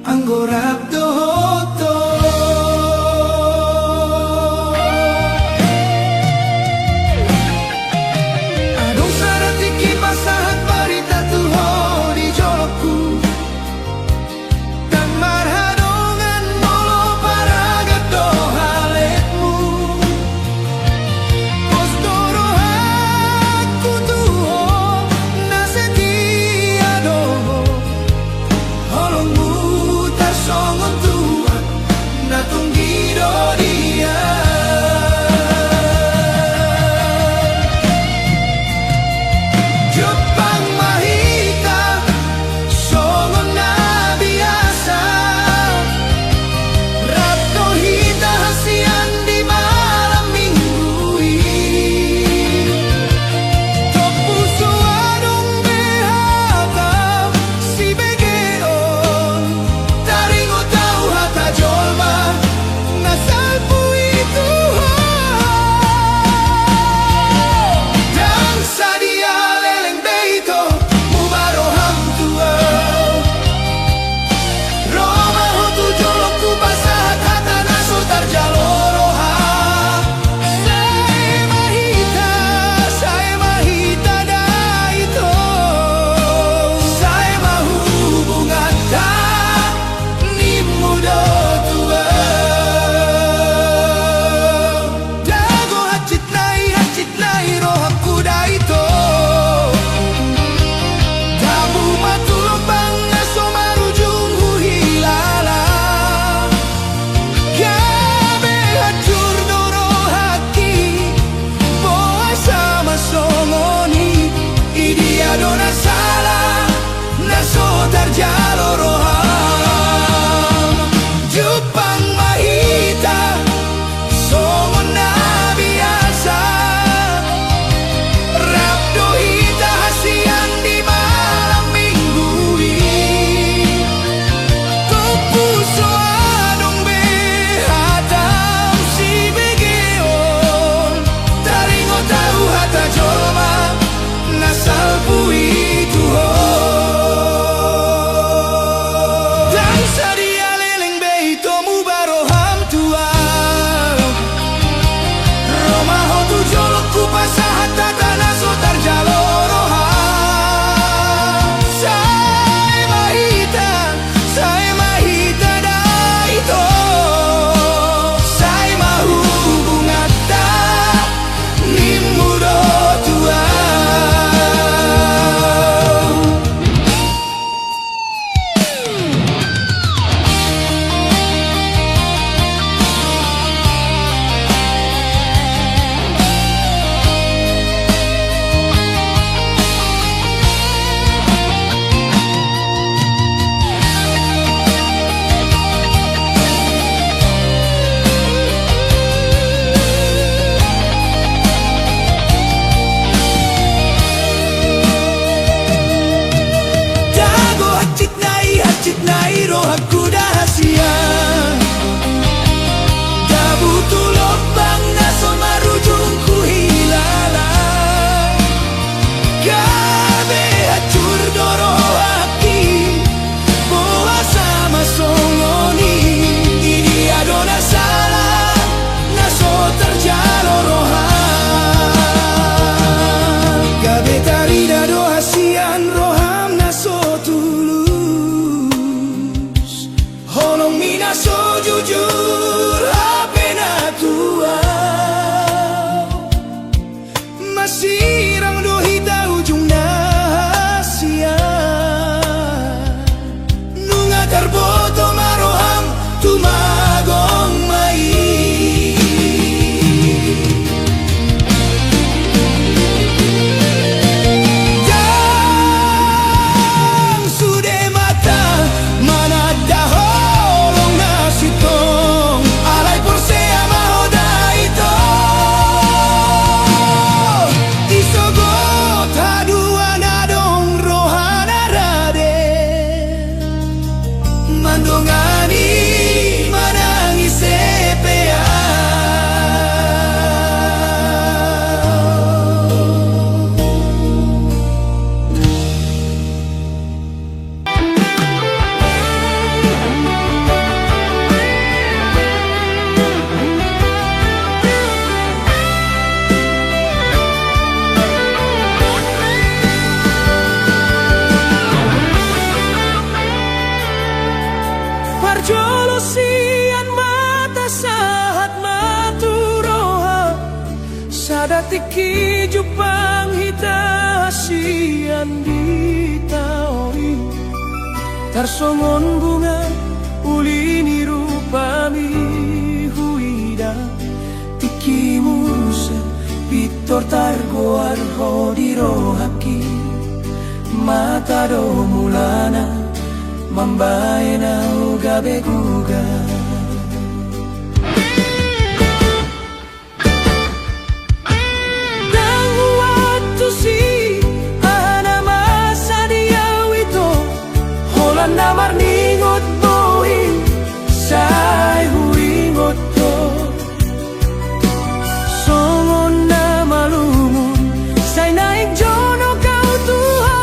Anggorap doto Adong saratiki pasahat parita tuho di jolokku Dan marhadongan molo paragat dohaletmu Pos dorohaku tuho nasetia doho Holongmu tarsongon tuan natunggido dia Jepang mahita songon na biasa Rapto hita hasian di malam minggu Topuso adong behatam si begeon Taringo tau hata jolma nasalpu itu Dan sadia leleng beito mubaroham tua Roma hotu jolokku pasahat hata naso tarjaloroha Saya mahita daito Saya mahubungan tak nimudo tua Dago hacit nai rohakku daito Dabu matulog bang naso marujung huhilala Gabe hacur doro haki Boa sama songoni Idia dona salah Naso tarjalo roham Jepang mahita Songon na biasa Rapdo hita hasian di malam minggu Topuso adong behatam si begeon Taringo tau hata jolma nasalpu itu Dan sadia leleng beito mubaroham tua Roma hotu jolokku pasahat tata naso tarjaloroha Saya mahita daito Saya mahubungan tak nimudo tua Dago hacit nai rohakku dahasia Dabu tulok bang naso marujung hilala Gabe hacur doro haki Boa sama songoni Idia dona salah naso terjalo roha Gabe tarida do hasian roham naso tulus Holong mina so jujur apena tua Masirang do hita ujung nasia Nunga terboto maroham tumagong mai Jang sude mata mana dahorong nasitong Alay por sea mahoda ito Isogot haduan adong rohana rade Mandongani manangis sepea parjolo sian mata sahat maturoha sadatiki jupang hita sian ditaoi tarsongon bunga ulini rupami huida tikimusa pitor targoar hodirohaki mata do mulana mambaena ugabe guga dan waktu si ana masa dia wito holan namar ningot boi sai huingot to songon na malumun sai naik jono kau tuha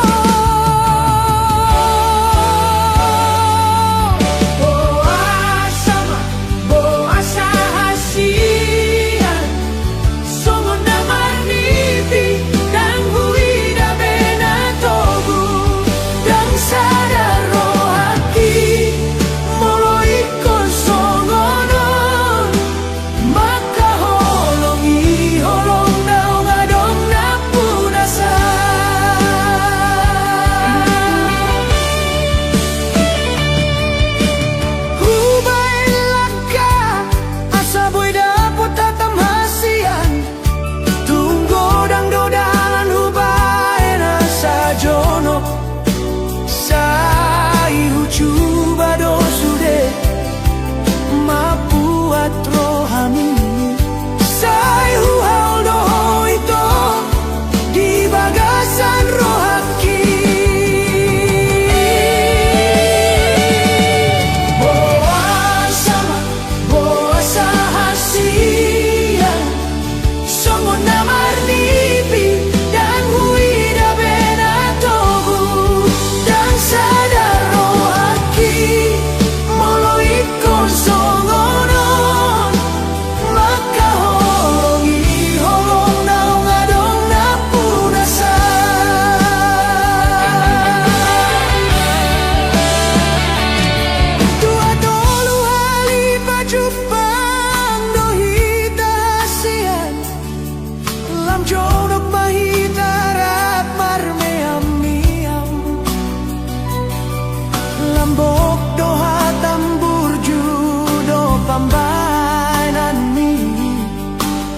Lambok doha tambur judo pambainan mi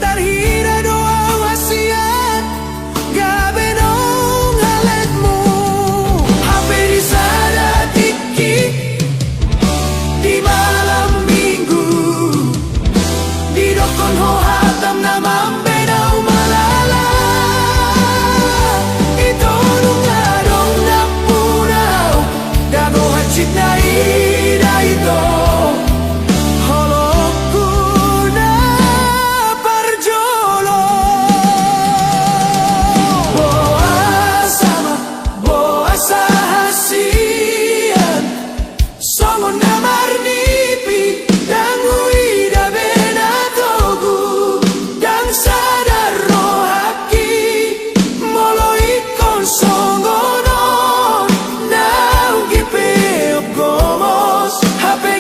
tarhira doa wasiat gabe dong haletmu hape di sada tiki di malam minggu di dokon ho hatam nama bedau malala itu nunga dong napurau gago hacit na ida ito holokku na parjolo boa sama boa sahasian songon na marnipi dan huida benatogu dan sadar rohaki moloi kon songono nau gipe gomos hape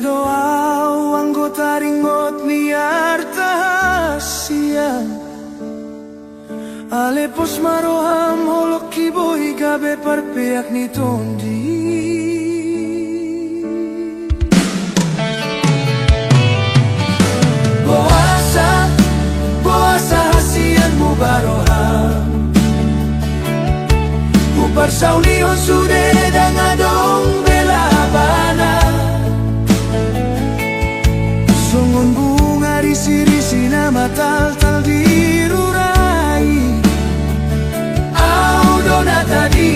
doa anggota ringot niar tahasian Ale pos maroham holok kiboi gabe parpeak ni tondi Boasa hasian mu baroham Uparsaunion sude dang adong bela bana Songon bunga risi-risi nama tal-tal dirurai Au dona tadi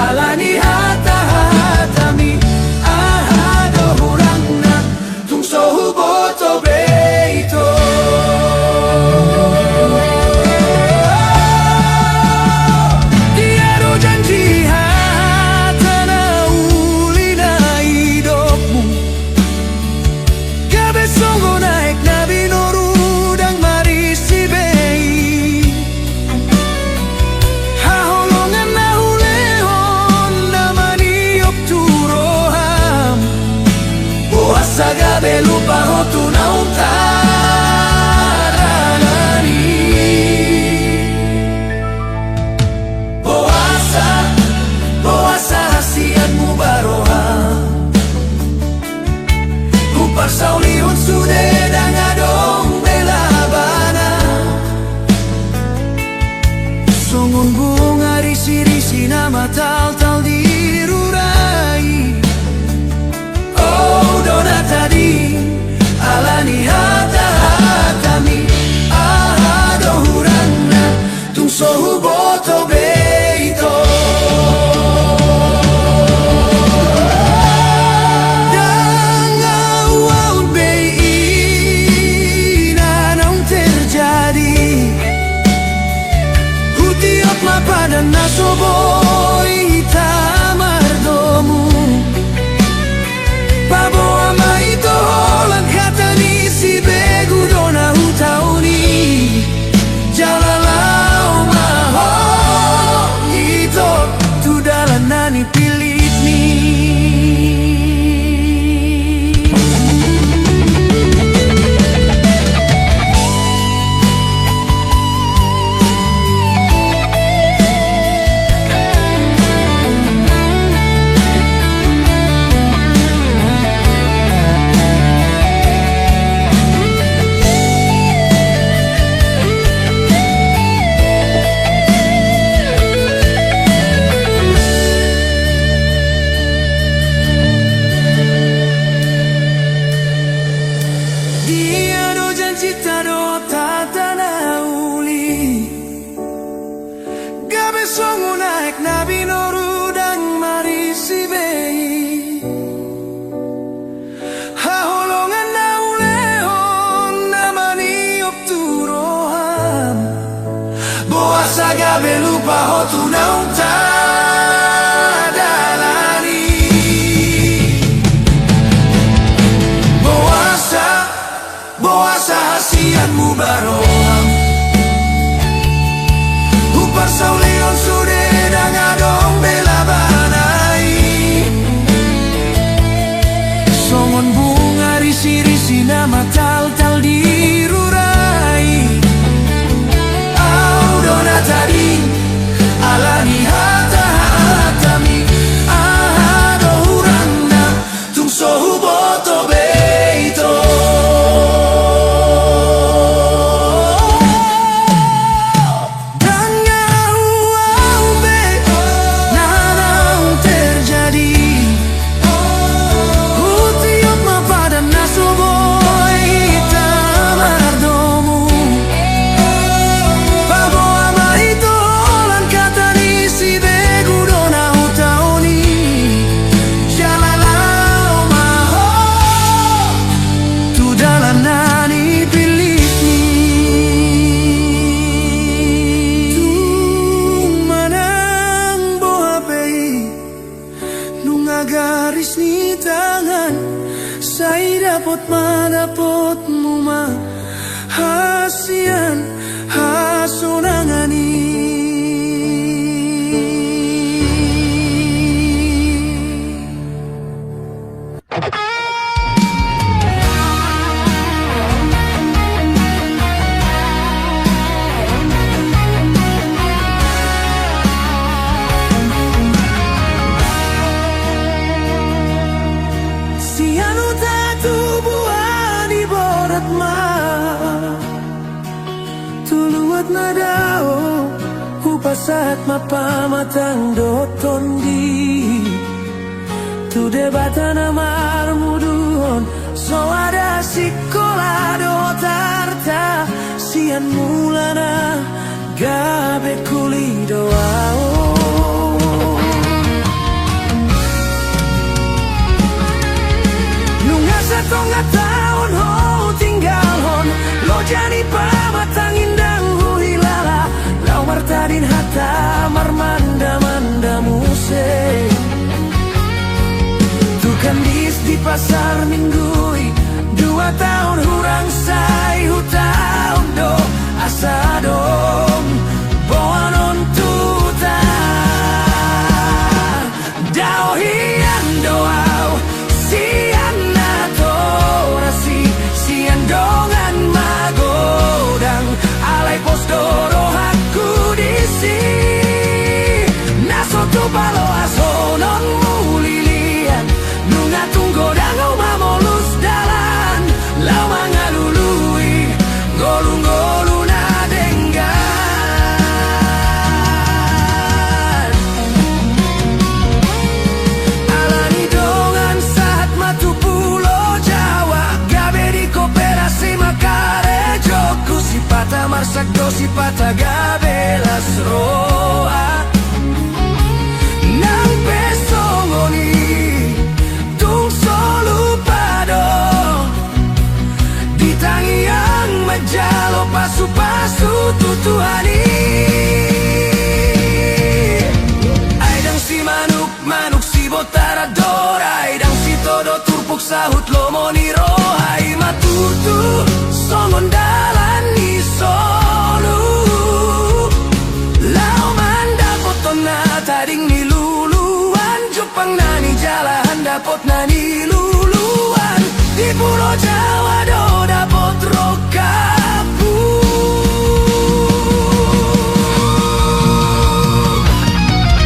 alani hata-hatami Ahado hurangna tung sohu boto beito Tiada janji hatana ulina hidupmu Gabe songo naik nabi noru dang marisi bei Haholongan nahulehon namani op turoham Boasa gabe lupa hotu nauntarani Boasa hasianmu baroham Uparsaulion sude dang adong bela bana Songon bunga risi-risi nama tal-tal dirurai Oh dona tadi alani hata-hatami Ahado hurangna tung sohu boto beito Dan awal bei nanong terjadi Hutiok mapadan nasoboy tamardomu Pabo ama ito holang kata ni si begu dona hutauni Jalalau maho ito tudalan nani pilit ni Songo naik nabi noru dang marisi bei Haholongan naulehon namani op turoham Boasa gabe lupa hotu nautadalani Boasa hasianmu baroham Uparsaulion sude dang adong bela banai Songon bunga risi-risi nama tal-tal dirurai Au dona tadi alani hata-hatami Ahado hurangna tung sohu boto beito garis ni tangan Saya dapat madapot mo mahasian hasunangani buat nadao upasat mapamatang doton di tu debatan amar muduhon so ada sikola do tarta sian mulana gabe kuli doao nunga setengah tahun ho tinggal hon lo jadi pamatang indang hu hilala lau martadin hata marmanda manda muse tukan di pasar minggui 2 tahun hurang say hutahun do asa dong bonon tuta dao hian doau sian natorasi sian dongan magodang alai pos doro haku disi nasotu palo asonon mulilian nunga tunggo dangau mamolus dalan lau mangalului golung-golung pata marsak dosi pata gabelas roa nang pesongoni tung solu pado ditangi yang majalo pasu-pasu tutuhani aidang si manuk si botaradora aidang si todo turpuk sahut lomoni rohai matutu songon dalan solu lau manda potona taring ni luluan Jepang nani jalan dapot nani luluan di Pulau Jawa do dapot rokapu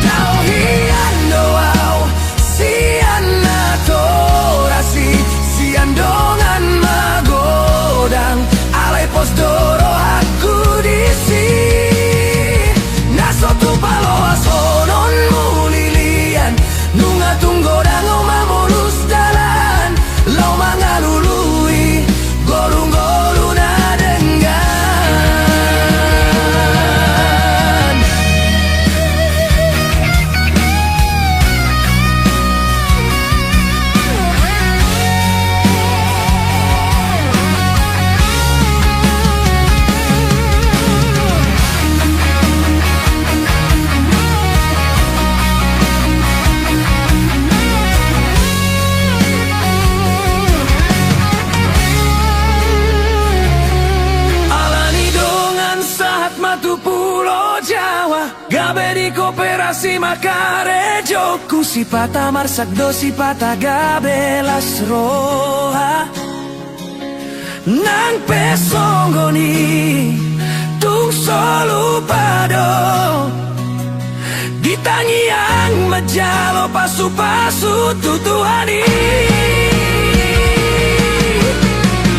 dao hian doau sian natorasi sian dongan magodang alai pos doro nasotu palo asonon mulilian nunga tunggo dango mamolus dalan lau mangalului golung-golung nadenggan gabe di koperasi makarejo kusi pata marsak dosi pata gabelas roha nang pesonggoni tung solu pado ditangi yang majalo pasu-pasu tutuhani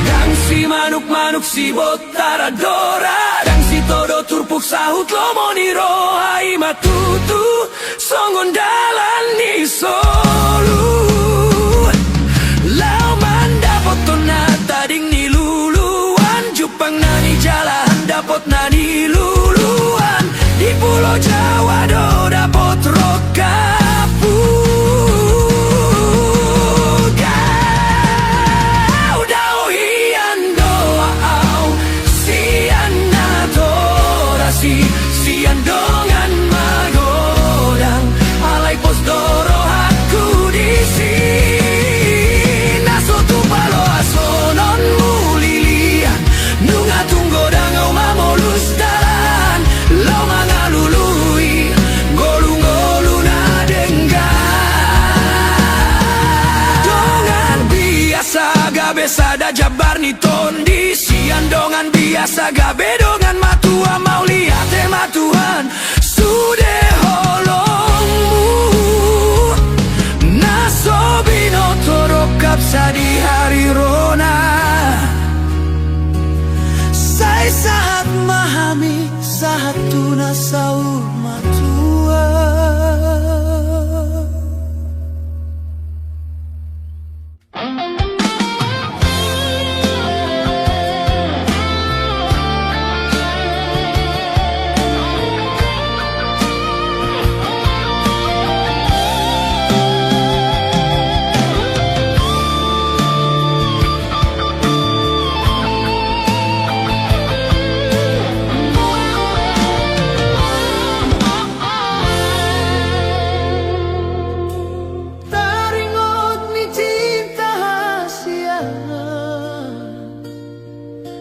dang si manuk si botaradora todo turpuk sahut lomoni rohai matutu songon dalan ni solu lau manda potona tading ni luluan Jepang nani jalan dapot nani luluan di Pulau Jawa do dapot rokapu sian dongan magodang alai pos doro haku disi nasotu palo asonon mulilian nunga tunggo dangau mamolus dalan lau mangalului golung-golung nadenggan dongan biasa gabe sada jabar ni tondi sian dongan biasa gabe dongan matua mau lihat tema Tuhan sudah holongmu nasobino torokap sa di hari rona say saat memahami saat tuna saur matua.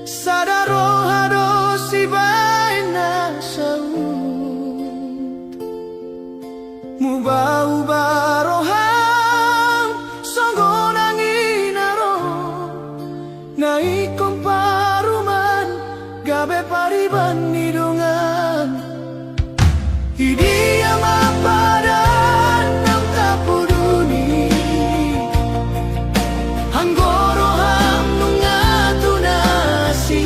Sadaro hado si baina saut Mubau baroham songgo nanginaro Naikom paruman gabe pariban nidungan Hidia mapadan nam tapuduni Hanggoroham nungatunasi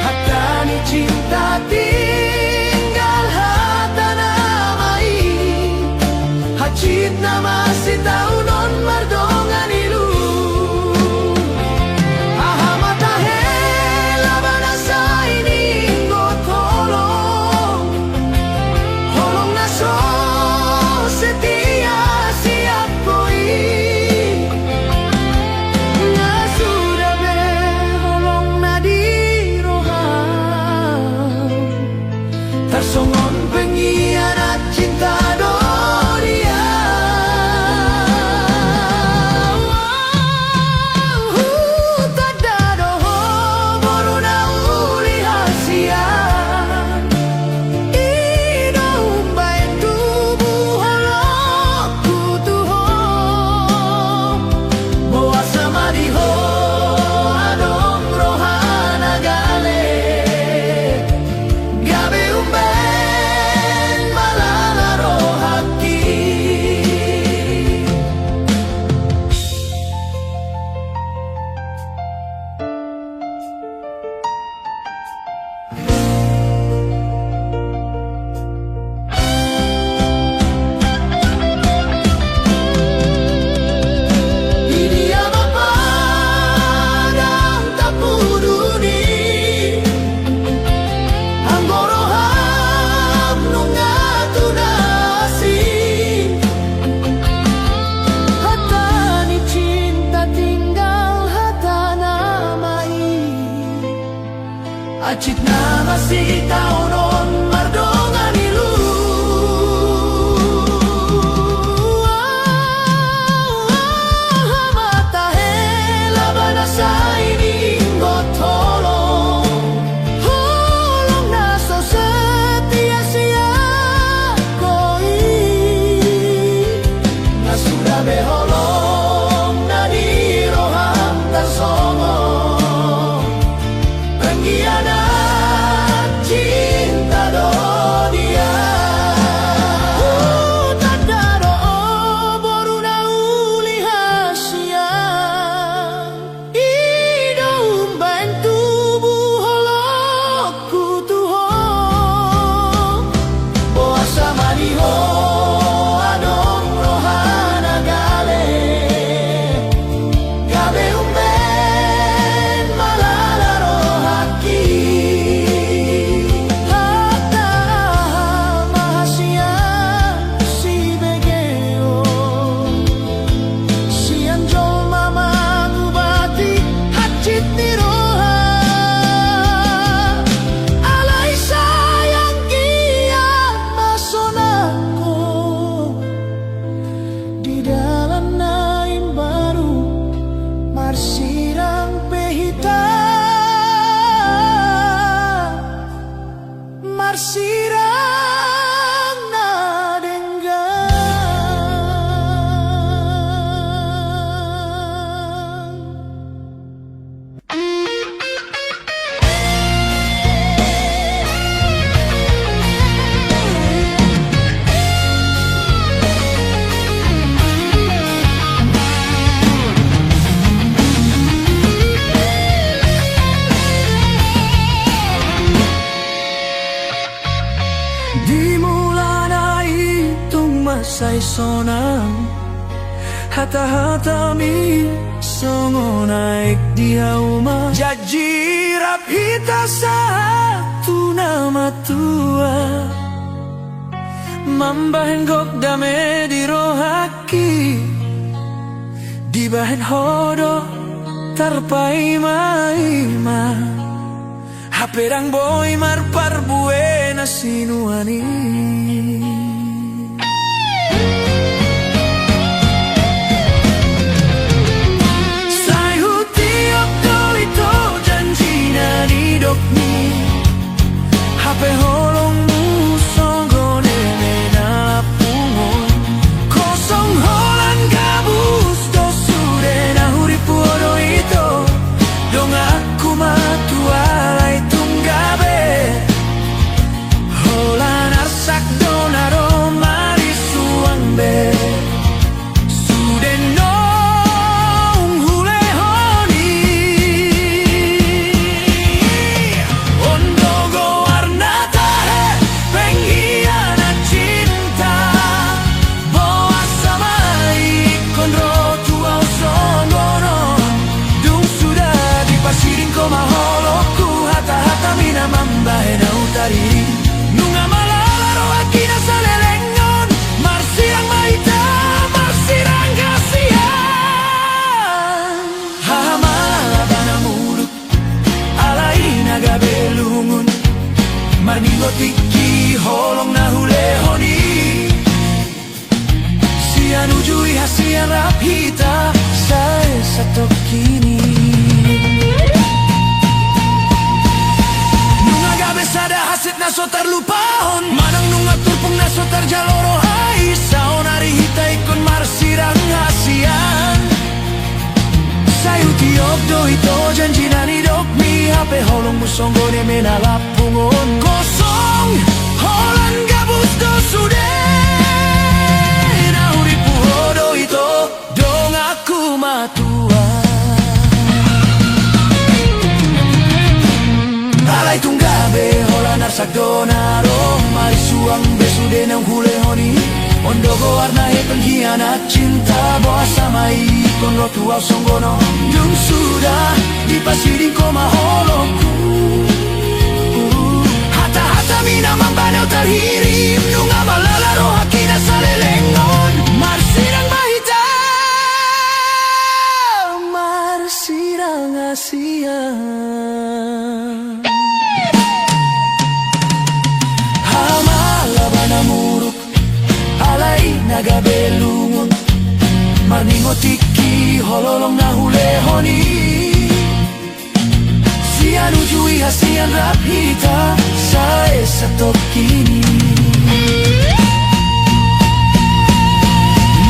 Hatani cinta tinggal hatana mai Hacit nama si taunon mardongan ilu Tersongon pengkhianat cinta Doria Tada doho boruna uli hasian Ino umbai tubuh holok kutuho Boa sama diho adong rohana gale Gabe umben malala rohaki Hidia mapadang tapuduni Anggoroham nungatunasi Hatani cinta tinggal hatana mai Acit nama si taunon mardongan ilu Mata hela banasa ini gotolong Holong naso setia sia koi Nasuda beholong nadi roham tersongo Pengkhianat cinta ai sonang hata-hata mi songo naik dia uma Jaji rap hita satu nama tua Mambahin gok dame di rohaki Dibahin hodo tarpai maima Haperang boy marpar buena sinuani Hape holong musonggo neme na pungon Kosong holan gabus do sude na huripu odo ito Dong aku matualay tunggabe Holan arsak donaro marisuang be Sude nong hulehoni Ondogo mambahe na utari Nunga malalaro akina sa lelengon Marsirang maita, marsirang kasihan Hahamalaba na muluk Alay nagabelungon Marningotiki holong na hulehoni Sian ujui hasian rap hita Sa esatok kini Sada hasit na so tarlupahon Manang nunga turpong na so tarjaloro ay Saon ari hitay kon marsirang hasian Sayu tiok do ito janji na ni dok mi Hape holong musonggo ni menalapungon Kosong holan gabus do sude Na uripu hodo ito dong aku matua Alay tunggabe holan arsak donaro Marisuang besude ng hulehoni Ondogo warna he pengkhianat cinta Boa sama ikon rotu au songgono Dung sudah dipasiring ko maholoku Hata-hata mina mambanau terhirim Nunga malalaro hakina sa lelengon Marsirang mahita Marsirang asian Namuruk alay nagabelungon Marningotiki hololong na hulehoni Sian ujui hasian rap hita Sa esatok kini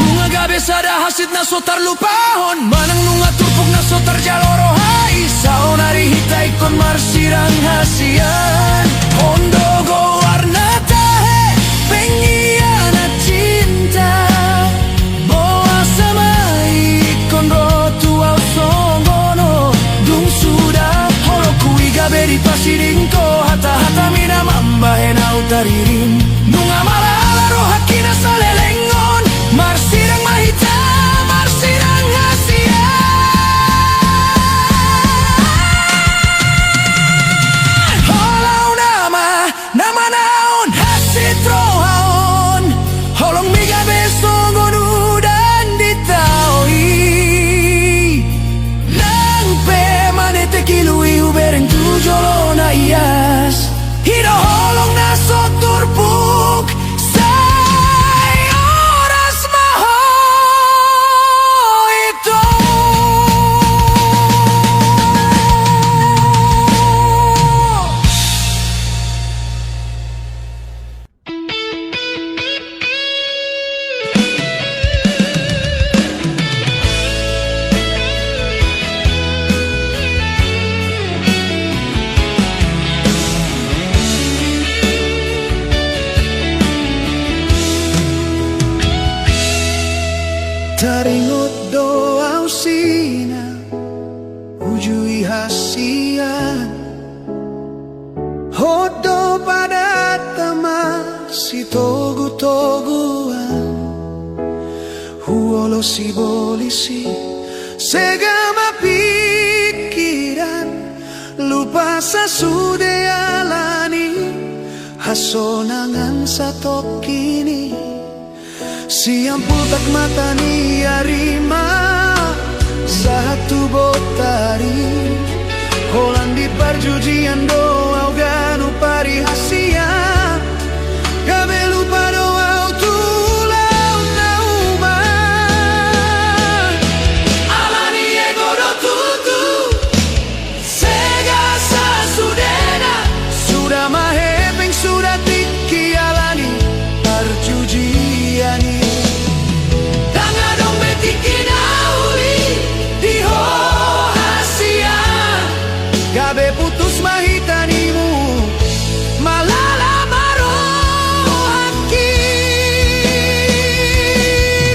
Nunga gabe sada hasit na so tarlupahon Manang nunga turpuk na so tarjaloro hai Saon ari hita ikon marsirang hasian Ondogo warna pengkhianat cinta Boa sama ikon rotu au songgono Dung sudah holoku igabe di pasiringko Hata-hata mina mambahe na utaririn Nunga malalaro hakina sa lelengon Marsirang mahita, marsirang hasian Holau nama naon hasit rohaon Holong miga besongon udan ditaoi Nang pe manete kilui ubereng tujolo na ias Hido holong na soturpuk Say oras maho ito Taringot doa usina Ujui hasian Hodo pada tama si togu-toguan lo si bolisi segama pikiran lupa sa sude alani hasonangan sa kini siang putak mata ni arima satu botari Holang di perjudian doa ganu pari hasia Gabe lupa doa tulau nauman Alani ego do tutu Sega sa sudena Sudah mahepeng sudah tiki alani perjudiani Tanga dong betiki nauli di hasia Gabe putus mahitanimu malala marohaki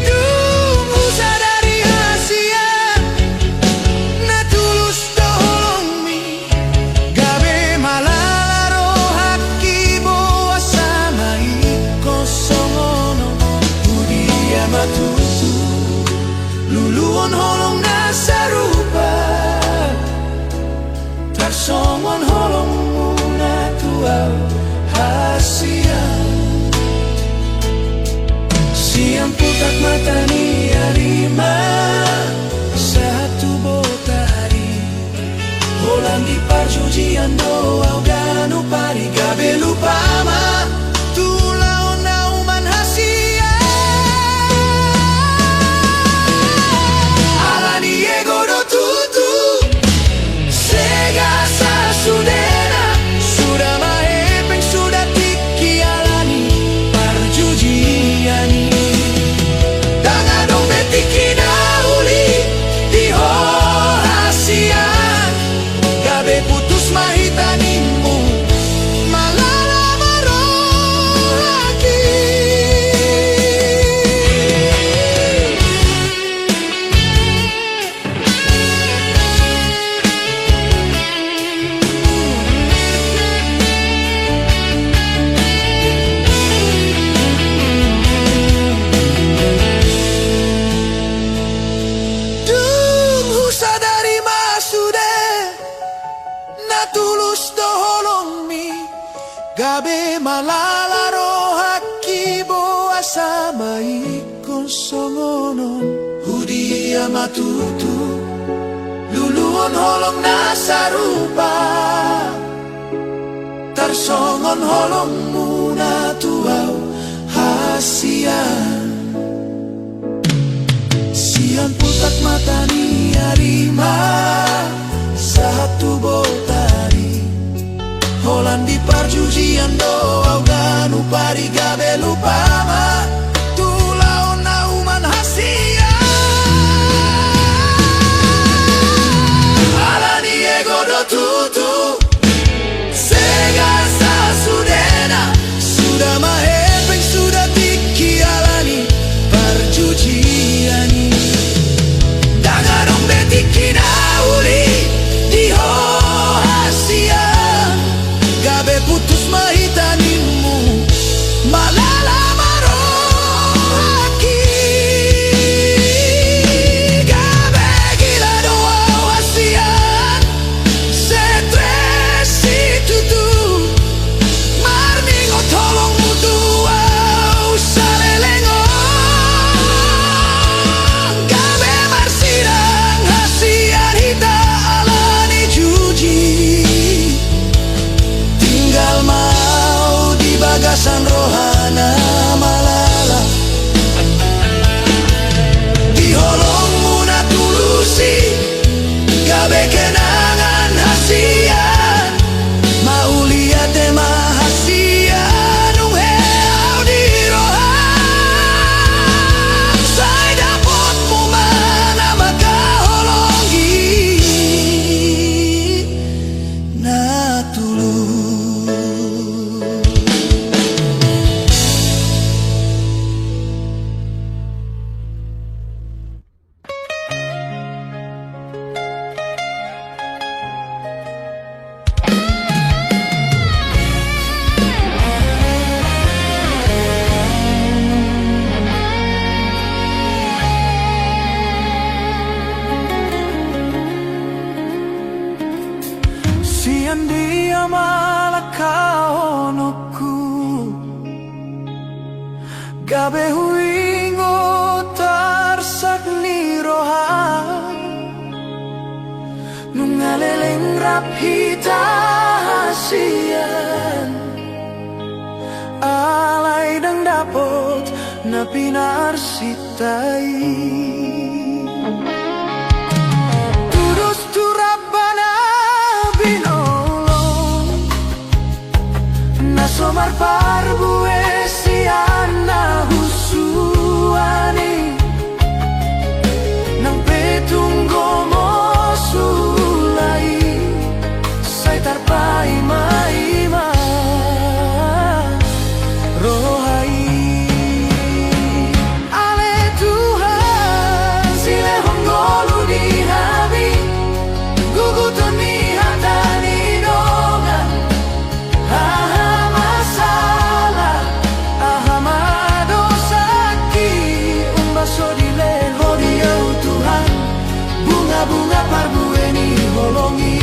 Dungu sadari hasia na tulus tolongmi Gabe malala rohaki boa sama iko songono Udia matutu luluon holong nasa rupa Tarsongon holong muna tuaw hasian Siang putak mata ni arima Satu botari Holang di parjudian doa ganu pari Gabe lupa ma Tulaon nauman hasian Alani ego do tutu Sega sa sudena Sudah mahepeng sudah tiki alani Perjudiani Tanga dong betiki nauli Di hasian Gabe putus mahitanimu Malala marohaki Dungu sadari masude Na tulus do holongmi Gabe malala rohaki boa sama ikon songonon Hudia matutu Luluon holong nasarupa Tarsongon holong muna tuaw hasian Siang putak mata ni arima Satu botari Holang di perjudian doa ganu pari Gabe lupa ma Tulaon nauman hasia Alani ego do tutu Sega sa sudena Sudah mahepeng sudah tiki alani Perjudiani Dangarong betiki nauli di hasia Gabe putus mahitanimu malala sian dia malakaonoku gabe huingo tarsak ni rohan nungaleleng rapita hasian alay dang dapot na pinarsitay tudos turabana binolong nasomar parbue sian na husuani nang petunggo mo sulay say tarpai maima rohai ale Tuhan sile honggolu di hami guguton ni hatani dongan aha masalah aha madosaki umbaso di leho dia Tuhan bunga-bunga parbueni holongi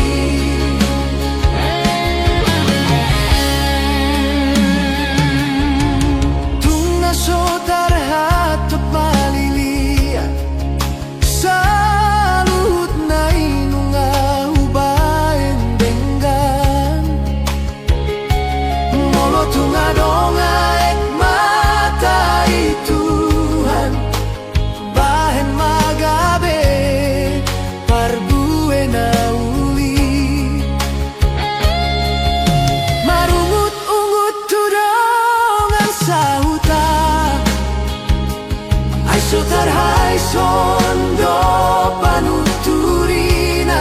Sotarhai sondo panuturina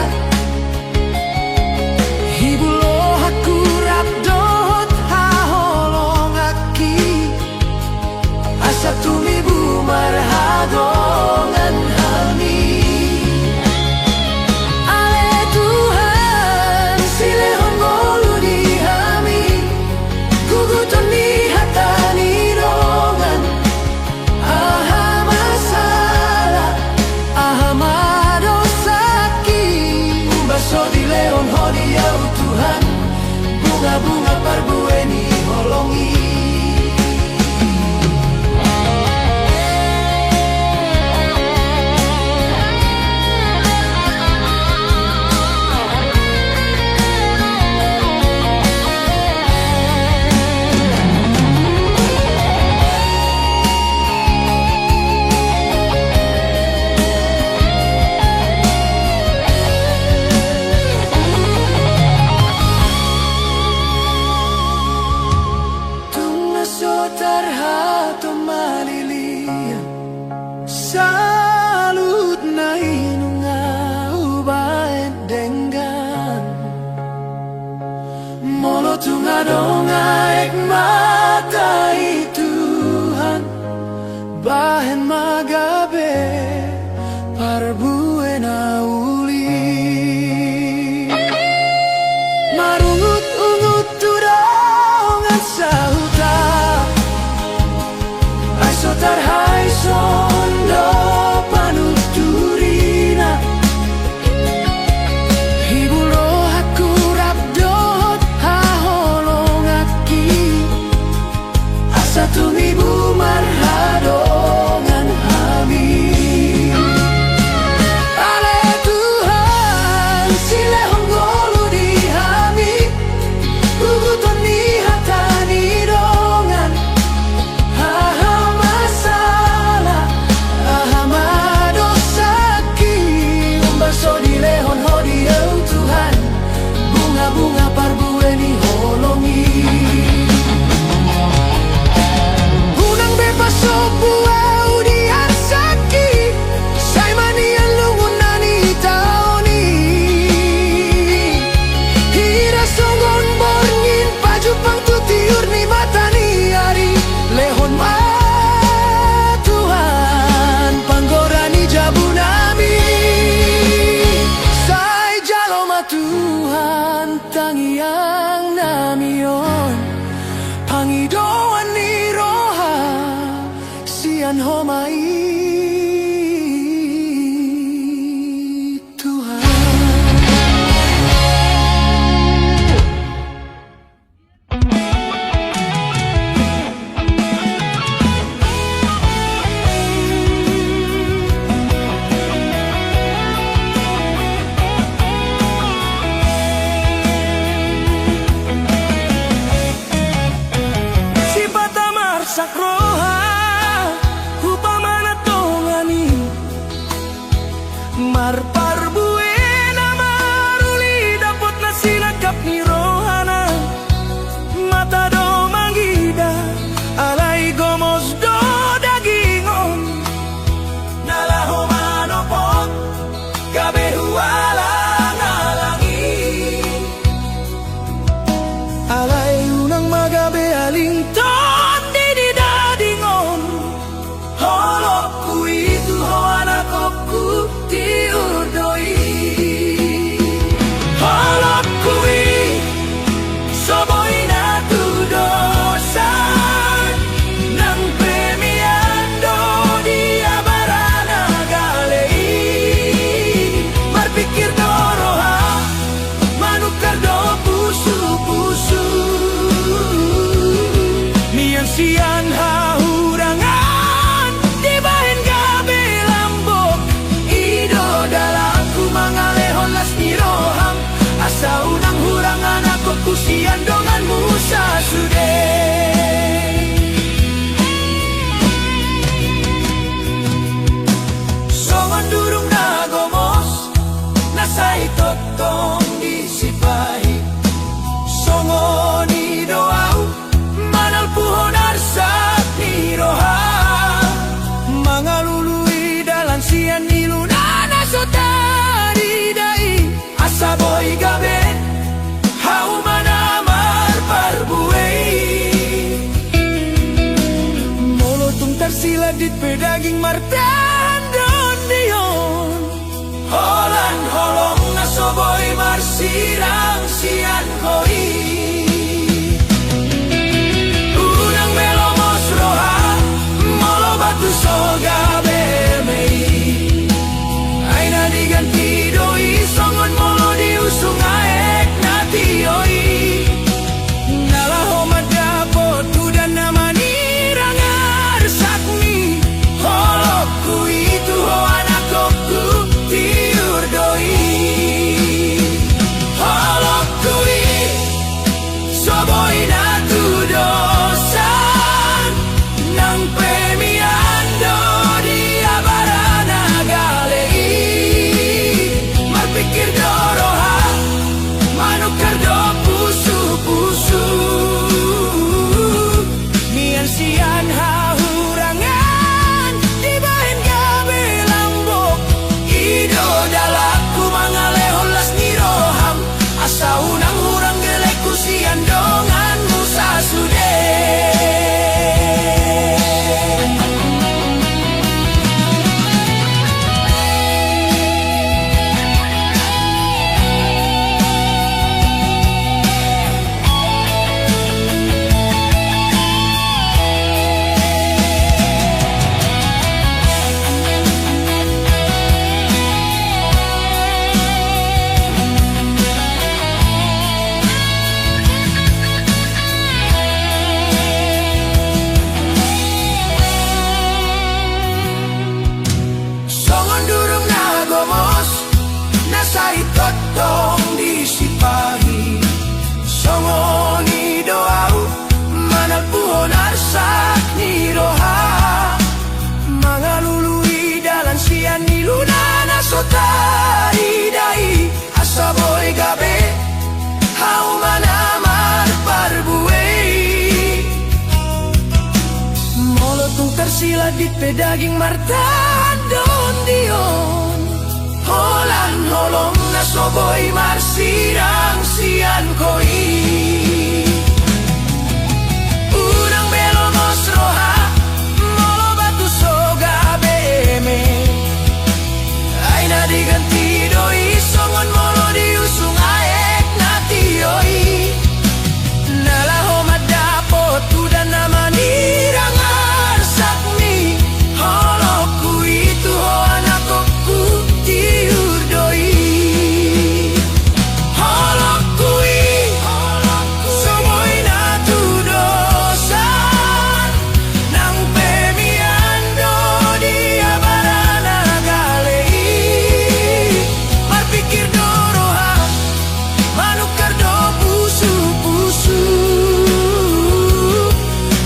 hibulo hakurap dot haholongaki asa tumibu marhadongan hami ale Tuhan sile honggolu di hami guguton ni hatani rongan so di leon hodiau Tuhan bunga-bunga parbueni holongi tarhato malilian salut na inunga ubaen dengan molo tunga donga ek matai Tuhan bahen magabe parbuena uli marungut-ungut tudongan sauta sotarhai sondo panuturina hibulo hakurap dot haholongaki pusu-pusu Mian sian hahurangan di bahen gabe lambok Ido dalaku mangalehon las niroham Asa unang hurangan aku kusian dongan musa sude Songon durung nagomos Nasay totong disipahi Songon idoau Manal puhon arsak niroha Mga lului dalan sian nilunana sotari dai Asaboy gabe Hau manamar parbuei Molotong tersiladit pedaging martan don dion Holan holong nasoboy marsirang sian koi Unang melomos roha Molo batu soga bemei Aina diganti doi Songon molo diusung aek natioi Nalaho madapo tudan namani rangar sakmi Holokku itu ho anakku tiur doi Holokku soboy natu dosan Nang pemiando di abarana galei Marpikir doroha manukar do pusu-pusu Mian sian hahurangan di bahen gabe lambok Ido dalaku mangalehon las niroham Asa unang hurang geleku sian dongan musa sude Songon durung nagomos Nasay totong disipahi Songon idoau Manal puhon arsak niroha Mga lului dalan sian nilunana sotari dai Asaboy gabe Hau manamar parbuei Molotong tersiladit pedaging martan don dion Holan holong nasoboy marsirang sian koi Unang belomos roha Molo batu soga beme Aina diganti doi Songon molo diusung aek natioi Nalaho madapo tudan namani rangar sakmi Holokku itu ho anakku tiur doi Holokku soboy natu dosan Nang pemiando di abarana galei Marpikir doroha manukar do pusu-pusu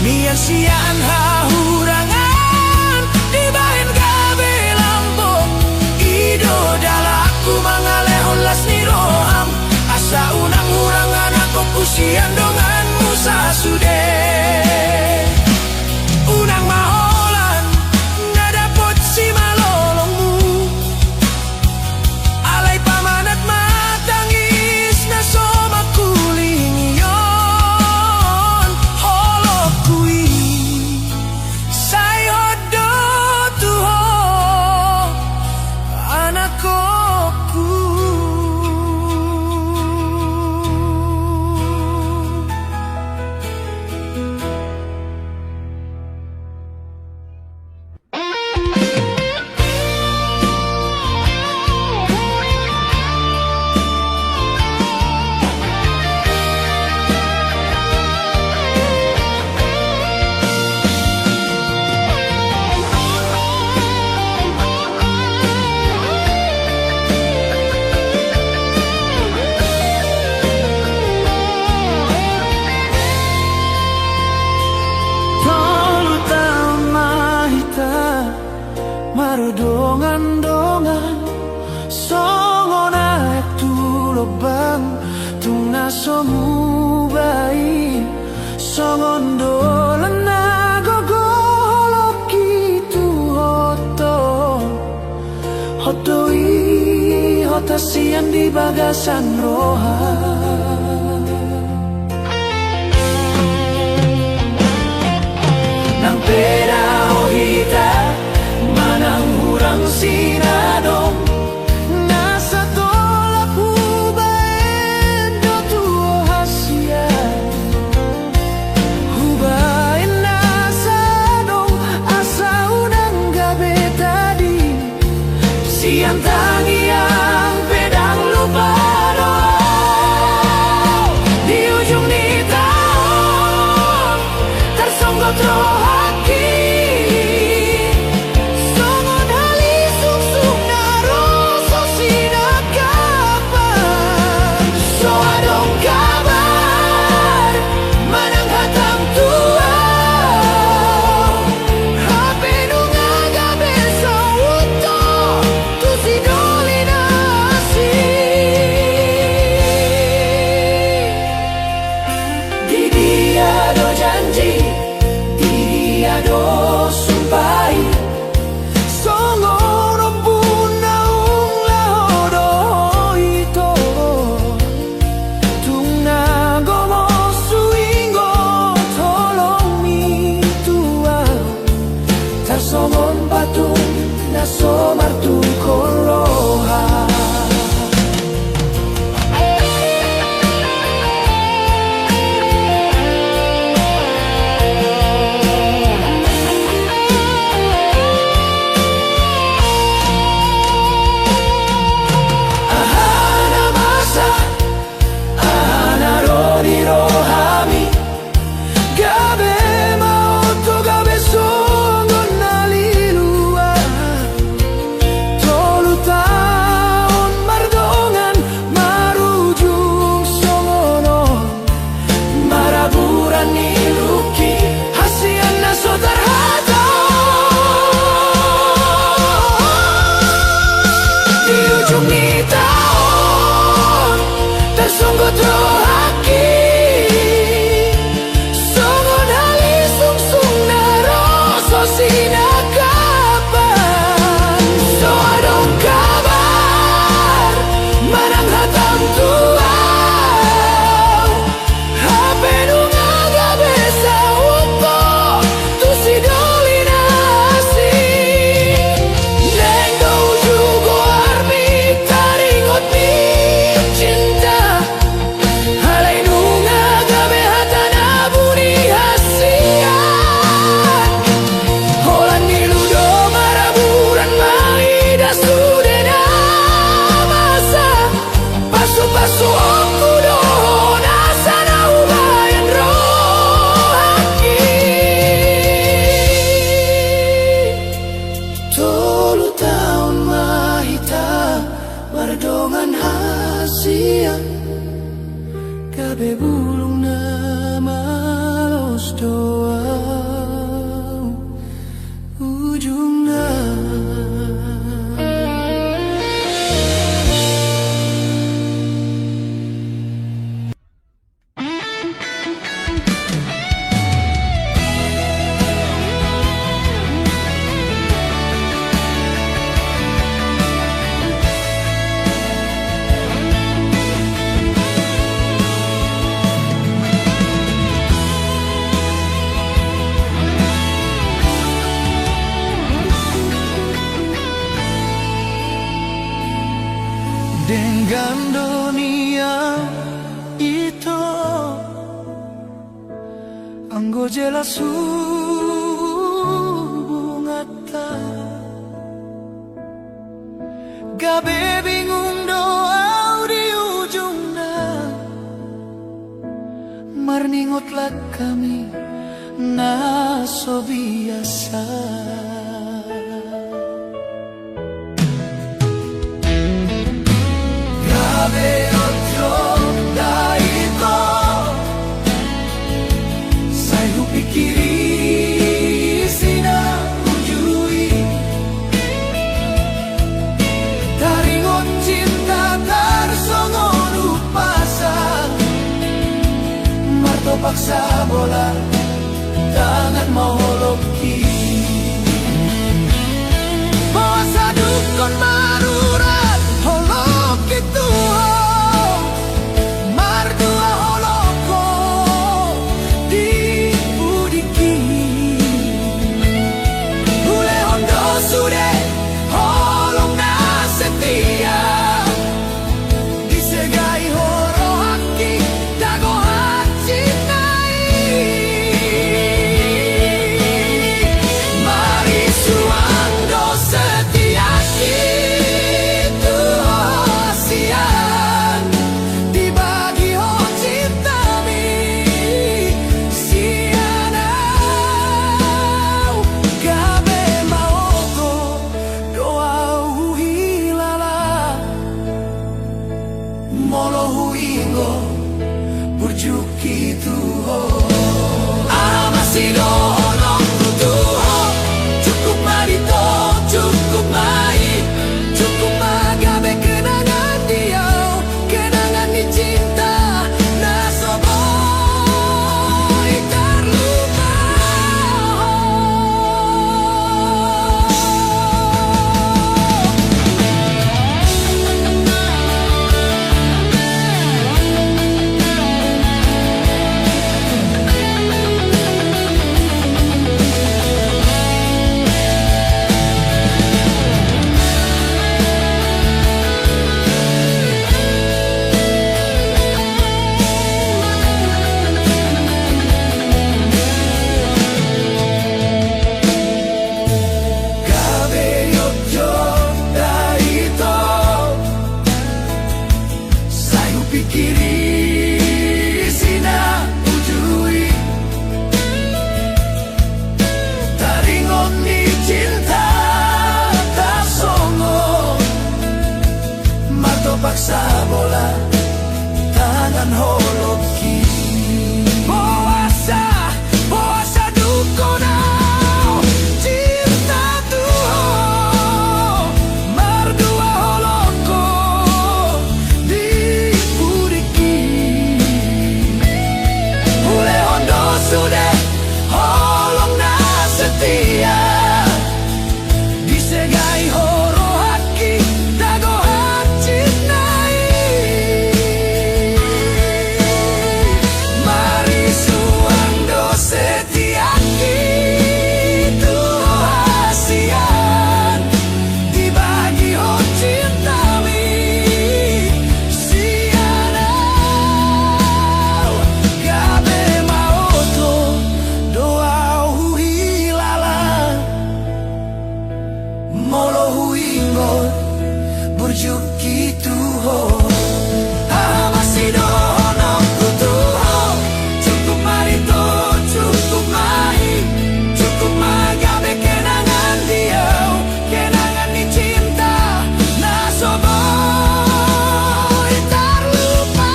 Mian sian hahurangan di bahen gabe lambok Ido dalaku mangalehon las niroham Asa unang hurangan aku kusian dongan musa sude Unang maholan nadapot si malolongmu Alay pamanat matangis na somakulingiyon Holokui say hodo tuho anakku mardongan-dongan songon naik tu lobang tung naso mubai songon dolan nagogo holoki tu hotoi hotasian di bagasan rohan nang pera hita manang hurang sinadong nasa tolak hubain do tu hasia hubain nasa dong asa unang gabe tadi siang tangi yang pedang lupa doa di ujung ni tahun tersonggok rohaki songon hali sung-sung naro so sinakapan so adong kabar manang hatang tua hape nunga gabe so uto tu si dolinasi di dia do janji di dia do sumpai songon ompuna ung lahodo ito tung nagomo suingo tolong mi tua tarsongon patung naso martu koloha ahana masa ahana rodi rohami gabe mauto gabe songon nalilua tolu taon mardongan marujung songono maraburan niluki hasian naso terhata di ujung ni tahun tersunggut rohaki songon hali sung-sung naro so sinakapan so adong kabar manang hatang tua hape nunga gabe sa upo tu si dolinasi neng do jugo armi taringot mi cinta halai nunga gabe hatana buni hasian holan niludo maraburan maida sudena masa pasu-pasu okudo nasana ubayan rohaki tolu taun mahita mardongan hasian gabe bulung na malos doa ujungna dengan dunia itu anggo jelas hubungata gabe bingung doa di ujungna marningotlah kami naso biasa gabe otro daiko saya pikiri sina ujui paksa bola, tangan mau holoki. Puasa dukun marurat, holoki tuh, mardua holoko, di budiki. Bule hondo sude, holong na setia. Disegai horo haki, dago haji nai. Mari suando setia itu hasian, dibagi ho cinta mi sianau. Gabe maoko doa hilala, molo huingo burjuki tuho. Masih dono tuho, cukup marito, cukup mai, cukup magabe kenangan dia, kenangan di cinta, nasoboy terlupa. Gabe yojo daito, sayu pikiri sina ujui, taringon ni cinta tak songo, mato paksa bola, tangan holoki. Puasa, puasa dukunau, cinta tuho, mardua holoko, di budiki. Bule hondo sude, holong na setia. Disegai horo haki, dago haji nai. Mari suando setia itu hasian, dibagi ho cinta mi sianau. Gabe maoto doa hilala, molo huingo burjuki tuho. Masih dono tuho, cukup marito, cukup mai, cukup magabe kenangan dia, kenangan di cinta, nasoboy terlupa.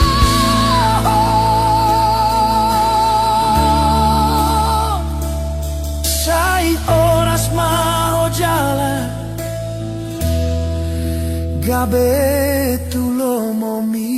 Sai oras mau jalan, gabe tulo momi.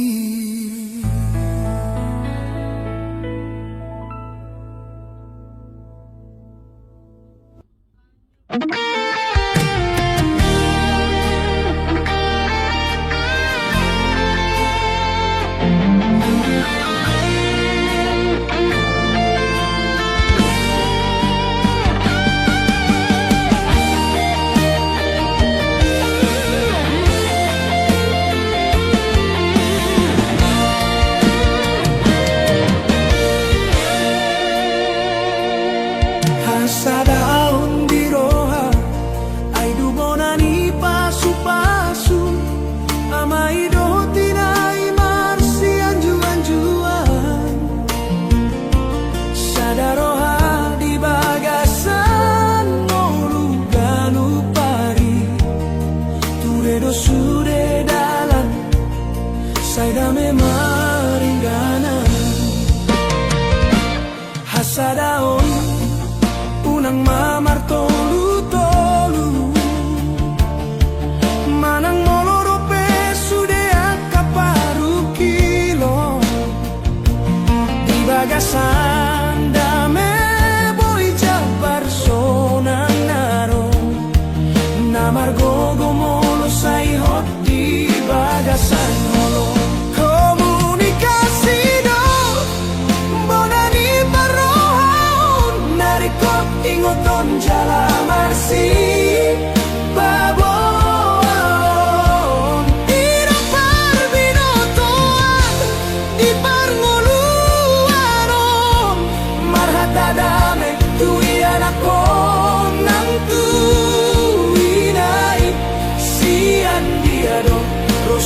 bagasan dame boy jabar sonang naro namar gogo molo say hot di bagasan holo komunikasi do bonani barohon narikot ingoton jala marsi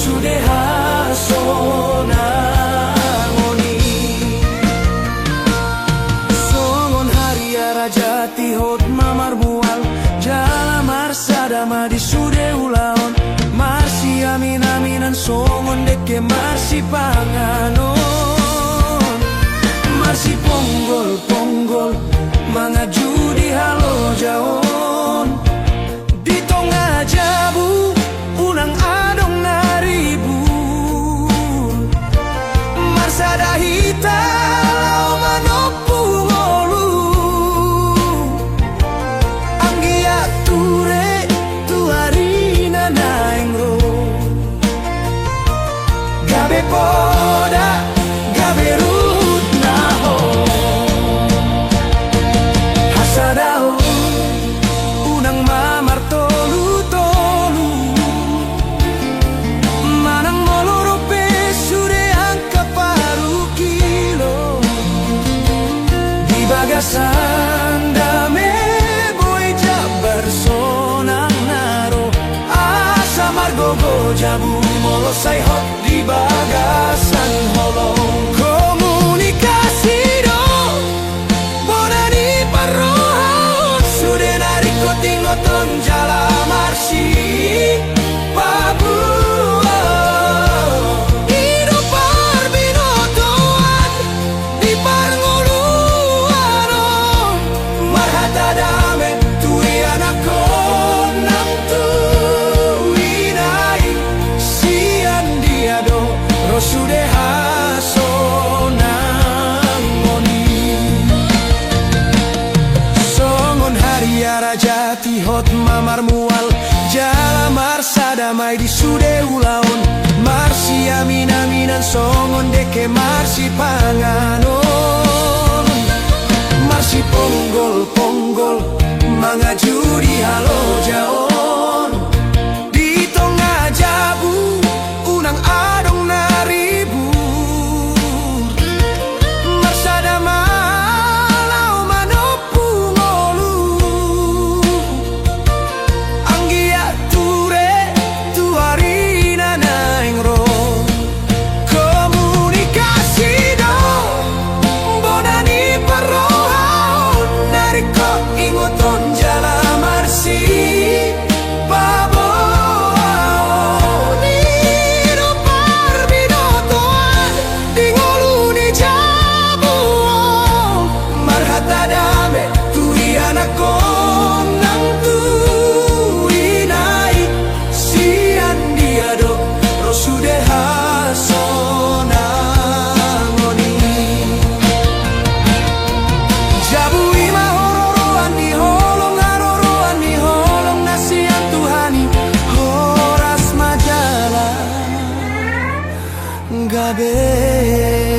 sudeha sonangoni songon haria raja tihot mamar mual jala marsa dama di sude ulaon marsi amin aminan songon deke marsi panganon marsi ponggol ponggol mangaju di halo jaon di tongah jabu unang adong sada hita lau manopung olu anggia ture tuarina naengro gabe poda gabe rut naho hasadao unang mamar tolu tolu manang moloro pesude bagasan dame boy jabar sonang naro asa margogo jabu molo say hot di bagasan holo komunikasi do bonani parohon sude narikot ingoton jala marsi babu sudeha sonangoni songon haria raja tihot mamar mual jala marsa damai di sude ulaon marsi amin aminan songon deke marsi panganon marsi ponggol ponggol mangaju di halo jaon di tongah jabu unang adong gabe